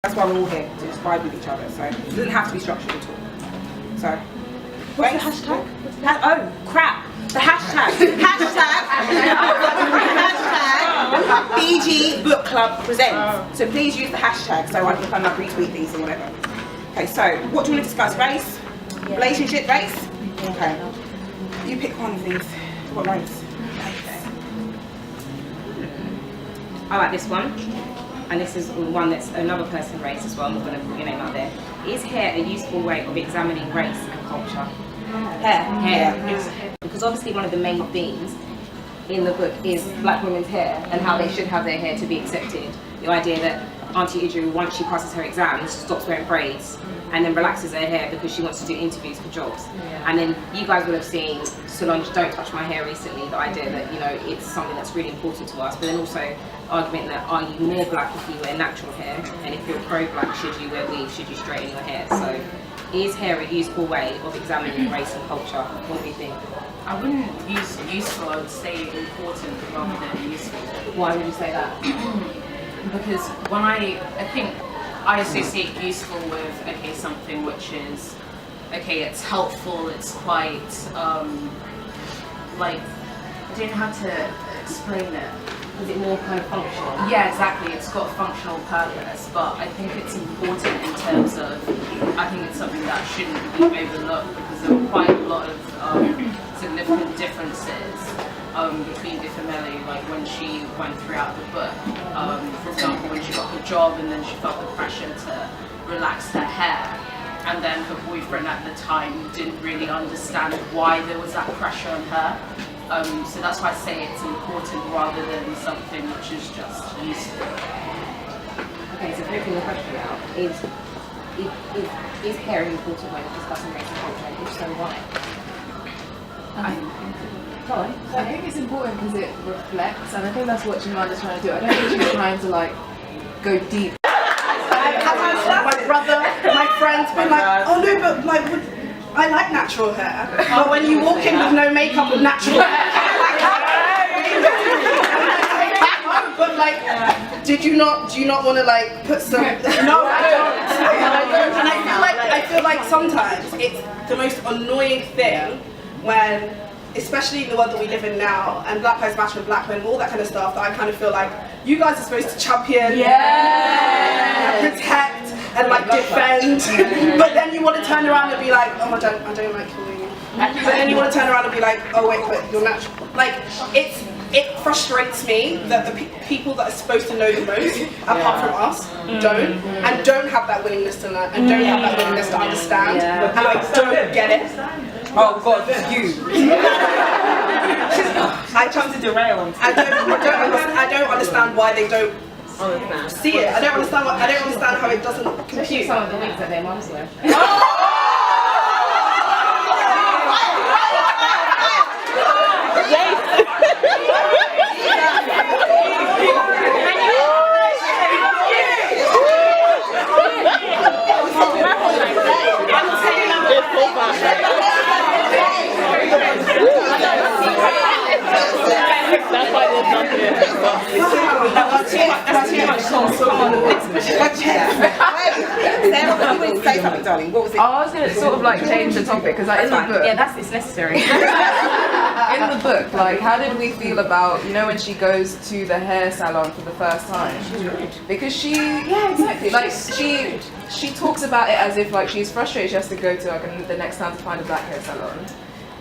That's why we're all here, to just vibe with each other. So it doesn't have to be structured at all. So what's the hashtag? Oh crap! The hashtag. hashtag BG Book Club presents. So please use the hashtag so I can kind of retweet these or whatever. Okay, so what do you want to discuss? Race? Yeah. Relationship, race? Okay. You pick one of these. What race? Okay. I like this one. And this is one that's another person race as well. I'm not going to put your name out there. Is hair a useful way of examining race and culture? Hair. Yeah. Because obviously one of the main themes in the book is black women's hair and how they should have their hair to be accepted. The idea that Auntie Idru, once she passes her exams, stops wearing braids and then relaxes her hair because she wants to do interviews for jobs. Yeah. And then you guys would have seen Solange Don't Touch My Hair recently, the idea that, you know, it's something that's really important to us, but then also argument that are you more black if you wear natural hair, and if you're pro-black, should you wear weave, should you straighten your hair? So is hair a useful way of examining race and culture? What do you think? I wouldn't use useful, I would say important rather than useful. Why would you say that? Because when I think I associate useful with, okay, something which is, okay, it's helpful, it's quite, like, I don't know how to explain it. Is it more kind of functional? Yeah, exactly. It's got a functional purpose, but I think it's important in terms of, I think it's something that shouldn't be overlooked because there were quite a lot of significant differences between Assimilation, like when she went throughout the book. For example, when she got the job and then she felt the pressure to relax her hair. And then her boyfriend at the time didn't really understand why there was that pressure on her. So that's why I say it's important rather than something which is just useful. Okay, so flipping the question out, is hair an important way of discussing race and culture? If so, why? I think it's important because it reflects, and I think that's what Jemima's trying to do. I don't think she's trying to like go deep. My brother, my friends been like, oh no, but like, I like natural hair. But when you walk in with no makeup and natural hair, but like, do you not want to like put some? No, I don't. And I feel like sometimes it's the most annoying thing when, especially in the world that we live in now, and Black Lives Matter and Black men, all that kind of stuff, that I kind of feel like you guys are supposed to champion, and protect, and like defend, but then you want to turn around and be like, oh, I don't like you. But then you want to turn around and be like, oh wait, but you're natural. Like, it frustrates me that the people that are supposed to know the most, apart from us, don't have that willingness to learn, and don't have that willingness to understand, and I don't get it. Oh God, you. I tried to derail them. I don't understand why they don't see it. I don't understand how it doesn't compute. Some of the wigs that their mums wear. That's why there's nothing in it. That's too much sauce. Come on, let's push it. Sarah, you wanted to say something, darling. What was it? I was going to sort of like change the topic because like, in the book. Yeah, it's necessary. In the book, like, how did we feel about, you know, when she goes to the hair salon for the first time? Because yeah, exactly. Like, she talks about it as if like she's frustrated she has to go to like the next time to find a black hair salon.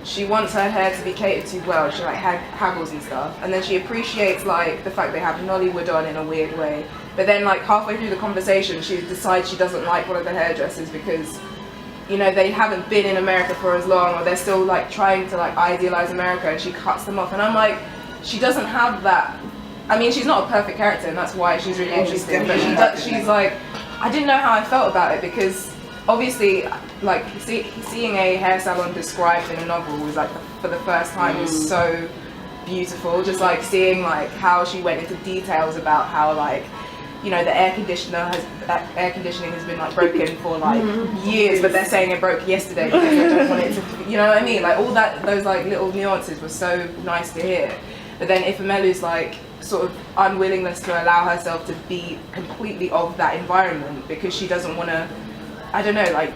She wants her hair to be catered to well. She like haggles and stuff, and then she appreciaes like the fact they have Nollywood on in a weird way. But then like halfway through the conversation, she decides she doesn't like one of the hairdressers because, you know, they haven't been in America for as long, or they're still like trying to like idealize America, and she cuts them off. And I'm like, she doesn't have that. I mean, she's not a perfect character, and that's why she's really interesting. But she's like, I didn't know how I felt about it because obviously, like seeing a hair salon described in a novel was like for the first time was so beautiful. Just like seeing like how she went into details about how like, you know, the air conditioning has been like broken for like years, but they're saying it broke yesterday because they don't want it to, you know what I mean? Like all that, those like little nuances were so nice to hear. But then Ifamelu's like sort of unwillingness to allow herself to be completely of that environment because she doesn't want to, I don't know, like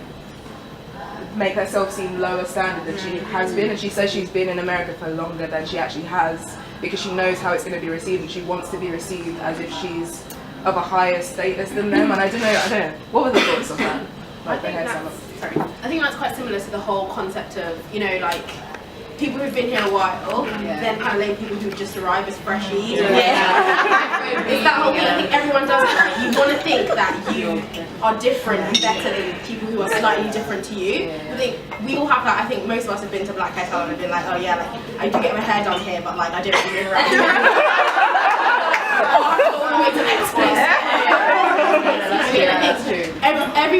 make herself seem lower standard than she has been. And she says she's been in America for longer than she actually has because she knows how it's going to be received and she wants to be received as if she's of a higher status than them. And I don't know, what were the thoughts on that? Like the hairstyle. I think that's quite similar to the whole concept of, you know, like people who've been here a while, then kind of label people who've just arrived as freshies. It's that whole thing. I think everyone does it. Right? You want to think that you are different and better than people who are slightly different to you. I think we all have that. I think most of us have been to black hair salon and been like, oh yeah, like I do get my hair done here, but like I don't really live around here.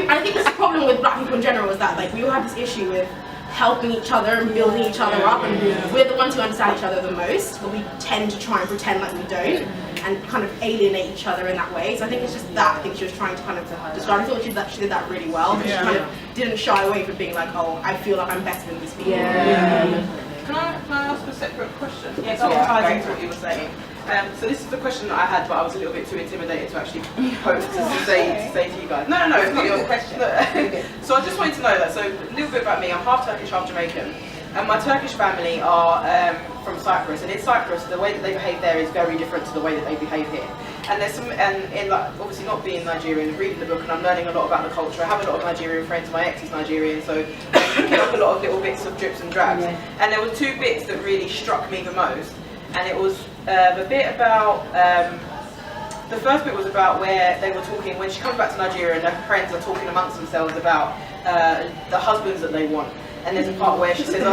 I think this problem with black people in general is that like we all have this issue with helping each other and building each other up, and we're the ones who understand each other the most, but we tend to try and pretend like we don't and kind of alienate each other in that way. So I think it's just that I think she was trying to kind of describe. I thought she did that really well, but she kind of didn't shy away from being like, oh, I feel like I'm better than these people. Can I ask a separate question? Yeah, so it ties into what you were saying. So this is the question that I had, but I was a little bit too intimidated to actually pose to say to you guys. No, it's not your question. So I just wanted to know that. So a little bit about me. I'm half Turkish, half Jamaican, and my Turkish family are from Cyprus. And in Cyprus, the way that they behave there is very different to the way that they behave here. And there's some, and in like obviously not being Nigerian, reading the book, and I'm learning a lot about the culture. I have a lot of Nigerian friends. My ex is Nigerian, so I'm picking up a lot of little bits of drips and drabs. And there were two bits that really struck me the most. And it was the bit about, the first bit was about where they were talking, when she comes back to Nigeria and her friends are talking amongst themselves about the husbands that they want. And there's a part where she says,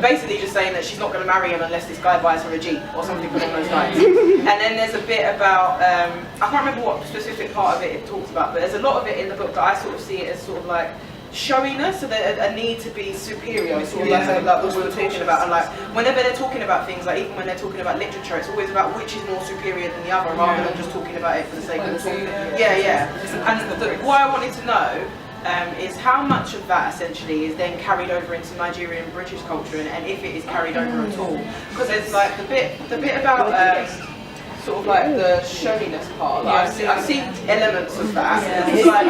basically just saying that she's not going to marry him unless this guy buys her a Jeep or something along those lines. And then there's a bit about, I can't remember what specific part of it talks about, but there's a lot of it in the book that I sort of see it as sort of like showiness, so that a need to be superior, sort of like what we were talking about. And like whenever they're talking about things, like even when they're talking about literature, it's always about which is more superior than the other, rather than just talking about it for the sake of talking. And what I wanted to know is how much of that essentially is then carried over into Nigerian and British culture, and if it is carried over at all. Because there's like the bit about sort of like the showiness part. Like I see elements of that. It's like,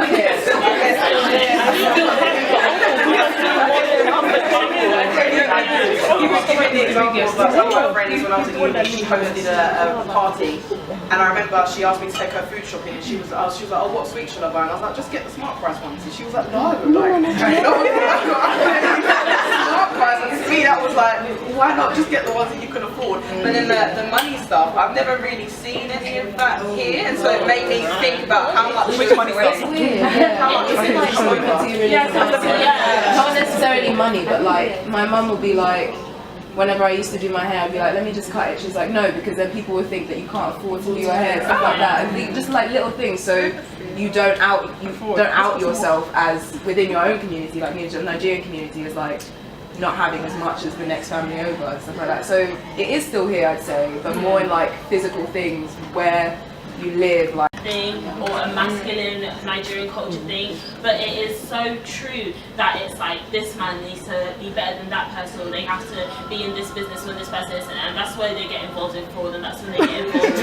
give me the example of like one of my friends when I was at uni, she hosted a party, and I remember she asked me to take her food shopping, and she was like, oh, what sweet should I buy? And I was like, just get the smart price ones. And she was like, no, like, smart price. And to me that was like, why not just get the ones that you can afford? But then the money stuff, I've never really seen any of that here, and so it made me think about how much money It's weird, yeah. It's like not necessarily money, but like my mum will be like, whenever I used to do my hair, I'd be like, let me just cut it. She's like, no, because then people would think that you can't afford to do your hair, stuff like that. And just like little things, so you don't out yourself as within your own community. Like the Nigerian community is like not having as much as the next family over and stuff like that. So it is still here, I'd say, but more in like physical things where you live, like thing, or a masculine Nigerian culture thing, but it is so true that it's like this man needs to be better than that person, or they have to be in this business when this person isn't, and that's where they get involved in fraud, and that's when they get involved in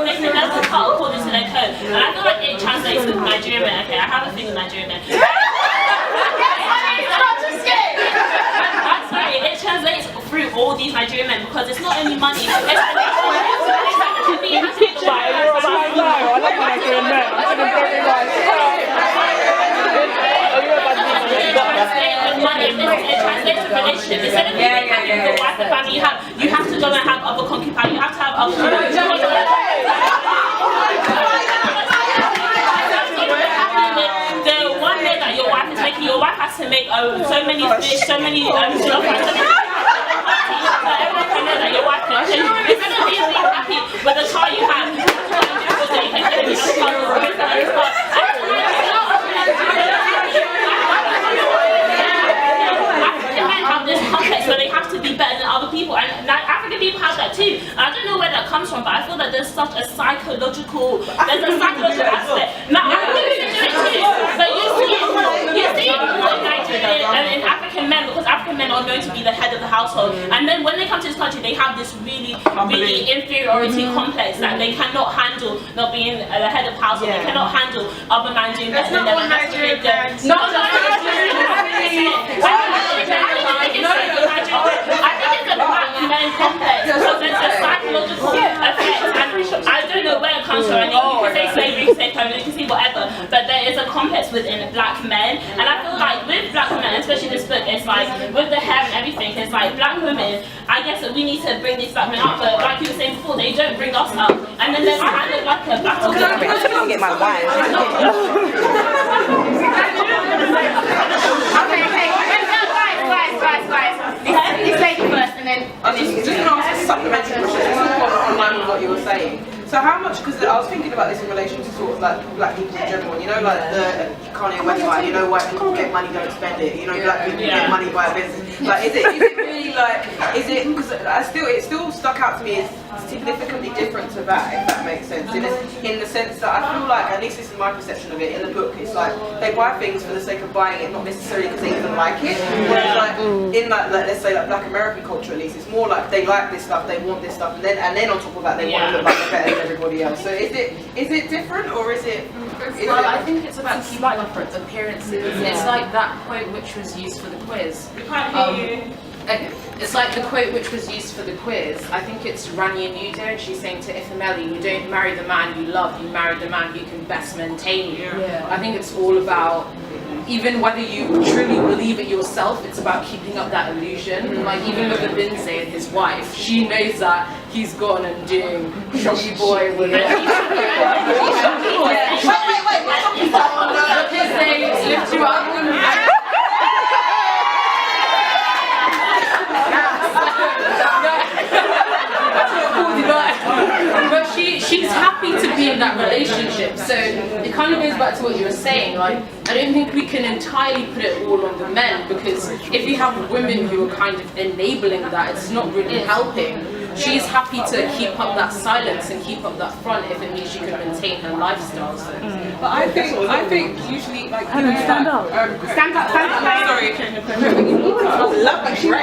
they think that's the part according to their code, and I feel like it translates with Nigerian men. Okay, I have a thing with Nigerian men. It translates through all these Nigerian men, because it's not only money. It's it translates to relationship. Instead of having your wife and family, you have to go and have other concubines. You have to have other. The one day that your wife is making, your wife has to make so many fish, so many jollof rice, so everyone can know that your wife can. Instead of being happy with the car you have, you can get a car. Have this complex where they have to be better than other people, and African people have that too. I don't know where that comes from, but I feel that there's such a psychological aspect. Now African people do it too, but you see it more in Nigerian and in African men, because women are going to be the head of the household, and then when they come to this country, they have this really inferiority complex that they cannot handle not being the head of the household. They cannot handle other men doing better than them. And that's what they do. I think it's a black men complex because there's a psychological effect, and I don't know where it comes from. And you can say slavery, you can say colonialism, you can say whatever, but there is a complex within black men, and I feel like with black women, especially this book, it's like with the hair and everything, it's like black women, I guess that we need to bring these black men up, but like you were saying before, they don't bring us up, and then there's kind of like a battle. I'll get my wine. Guys. This lady first, and then. I was just going to ask a supplementary question. This is online with what you were saying. So how much, because I was thinking about this in relation to sort of like black people in general, you know, like the Kanye West line, you know, white people get money, don't spend it, you know, black people get money, buy a business. Like, is it really like, because it still stuck out to me as significantly different to that, if that makes sense, in the sense that I feel like, at least this is my perception of it, in the book, it's like, they buy things for the sake of buying it, not necessarily because they even like it, whereas like, in like let's say like black American culture at least, it's more like they like this stuff, they want this stuff, and then on top of that, they want to look like they're better than everybody else. So is it different, or is it? Well, I think it's about keeping up with appearances. It's like that quote which was used for the quiz. We can't hear you. Okay. It's like the quote which was used for the quiz. I think it's Rania Nudo, and she's saying to Ifemeli, you don't marry the man you love, you marry the man who can best maintain you. I think it's all about, even whether you truly believe it yourself, it's about keeping up that illusion. Like even with the Binze and his wife, she knows that he's gone and doing shocky boy with it. Because they lift you up. But she's happy to be in that relationship, so it kind of goes back to what you were saying, like I don't think we can entirely put it all on the men, because if you have women who are kind of enabling that, it's not really helping. She's happy to keep up that silence and keep up that front if it means she can maintain her lifestyle. So. But I think usually like stand up. Sorry.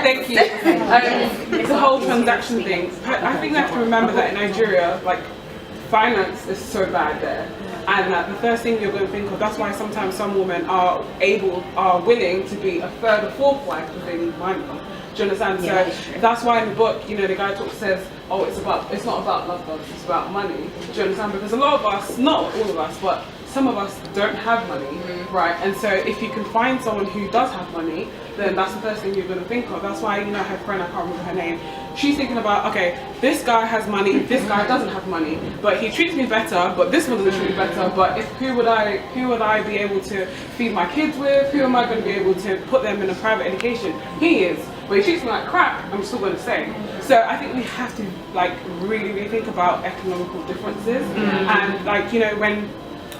Thank you. It's a whole transaction thing. I think we have to remember that in Nigeria, like finance is so bad there. And the first thing you're going to think of, that's why sometimes some women are willing to be a third or fourth wife because they need money. Do you understand? Yeah, so that's why in the book, you know, the guy says, oh, it's not about love, it's about money. Do you understand? Because a lot of us, not all of us, but some of us don't have money, right? And so if you can find someone who does have money, then that's the first thing you're going to think of. That's why, you know, her friend, I can't remember her name, she's thinking about, okay, this guy has money, this guy doesn't have money, but he treats me better, but this one doesn't treat me better, but who would I be able to feed my kids with? Who am I going to be able to put them in a private education? He is. But he treats me like crap, I'm still going to stay. So I think we have to like really think about economical differences. And like, you know, when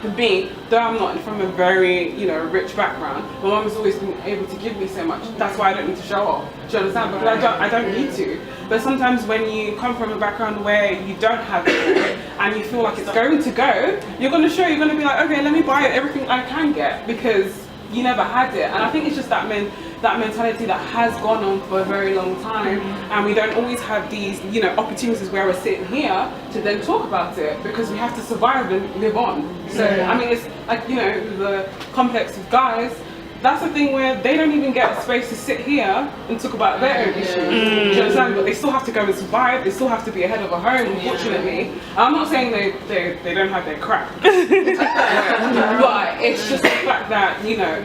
for me, though I'm not from a very, you know, rich background, my mum has always been able to give me so much. That's why I don't need to show off. Do you understand? Because I don't need to. But sometimes when you come from a background where you don't have it and you feel like it's going to go, you're going to show, you're going to be like, okay, let me buy everything I can get because you never had it. And I think it's just that mentality that has gone on for a very long time, and we don't always have these, you know, opportunities where we're sitting here to then talk about it because we have to survive and live on. So I mean, it's like, you know, the complex of guys, that's the thing where they don't even get a space to sit here and talk about their own issues. Do you understand? But they still have to go and survive, they still have to be ahead of a home, unfortunately. I'm not saying they don't have their crap. But it's just the fact that, you know,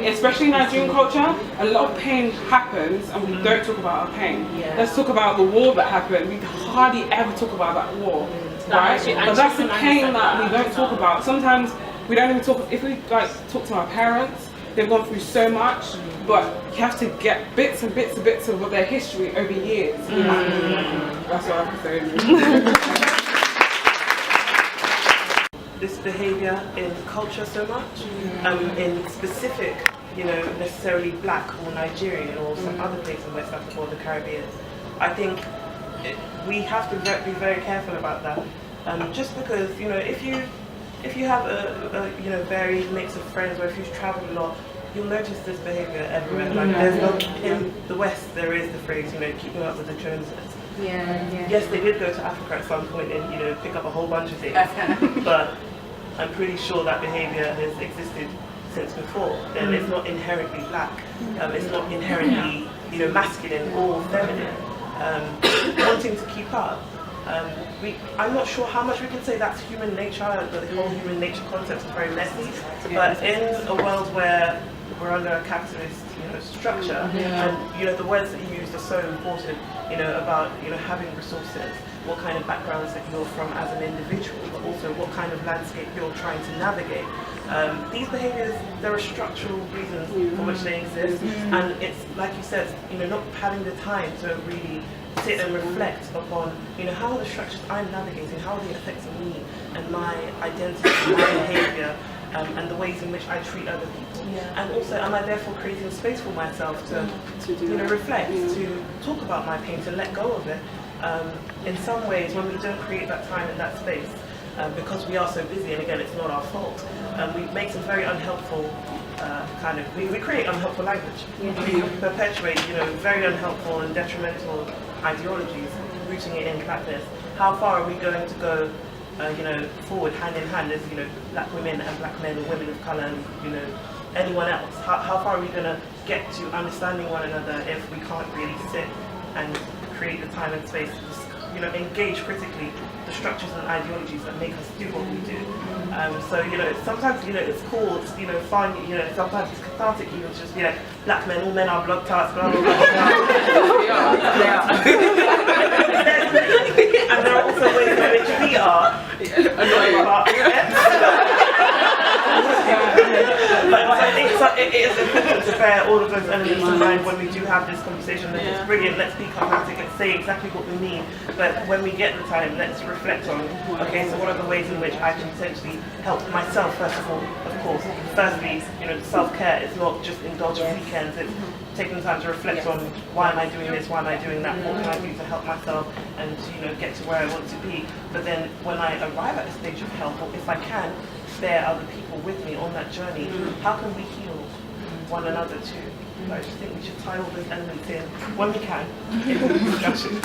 especially in Nigerian culture, a lot of pain happens and we don't talk about our pain. Let's talk about the war that happened. We hardly ever talk about that war, right? But that's the pain that we don't talk about. Sometimes we don't even talk, if we like talk to our parents, they've gone through so much, but you have to get bits and bits and bits of their history over years. That's what I have to say. This behaviour in culture so much, in specific, you know, necessarily black or Nigerian or some other place in West Africa or the Caribbean. I think we have to be very careful about that. Just because, you know, if you have a you know, varied mix of friends, or if you've travelled a lot, you'll notice this behaviour everywhere. Like there's not, in the West there is the phrase, you know, keeping up with the Joneses. Yes, they did go to Africa at some point and, you know, pick up a whole bunch of things. But I'm pretty sure that behaviour has existed since before. Then it's not inherently black. It's not inherently, you know, masculine or feminine. Wanting to keep up. I'm not sure how much we can say that's human nature. The whole human nature concept is very messy. But in a world where we're under a capitalist, you know, structure, and you know the words that you used are so important. You know, about, you know, having resources, what kind of backgrounds that you're from as an individual, but also what kind of landscape you're trying to navigate. These behaviours, there are structural reasons for which they exist, and it's like you said, you know, not having the time to really sit and reflect upon, you know, how are the structures I'm navigating, how are they affecting me and my identity, my behaviour, and the ways in which I treat other people. And also, am I therefore creating space for myself to you know, reflect, to talk about my pain, to let go of it. In some ways, when we don't create that time and that space, because we are so busy, and again, it's not our fault, we make some very unhelpful we create unhelpful language. We perpetuate, you know, very unhelpful and detrimental ideologies, rooting it in blackness. How far are we going to go, you know, forward hand in hand as, you know, black women and black men, or women of colour, and, you know, anyone else? How far are we going to get to understanding one another if we can't really sit and create the time and space to, you know, engage critically the structures and ideologies that make us do what we do? So, you know, sometimes, you know, it's cool, it's, you know, fun, you know, sometimes it's cathartic even to just be like, black men, all men are blood tarts, blah, blah, blah, blah. And there are also ways in which we are But I think it is important to bear all of those elements in mind when we do have this conversation. That it's brilliant, let's be cathartic, let's say exactly what we mean. But when we get the time, let's reflect on, okay, so what are the ways in which I can potentially help myself, first of all, of course. Firstly, you know, self-care is not just indulge weekends, it's taking the time to reflect on, why am I doing this, why am I doing that, what can I do to help myself and, you know, get to where I want to be. But then when I arrive at a stage of help, or if I can bear other people with me on that journey, how can we heal one another too? I just think we should tie all those elements in when we can in the discussion.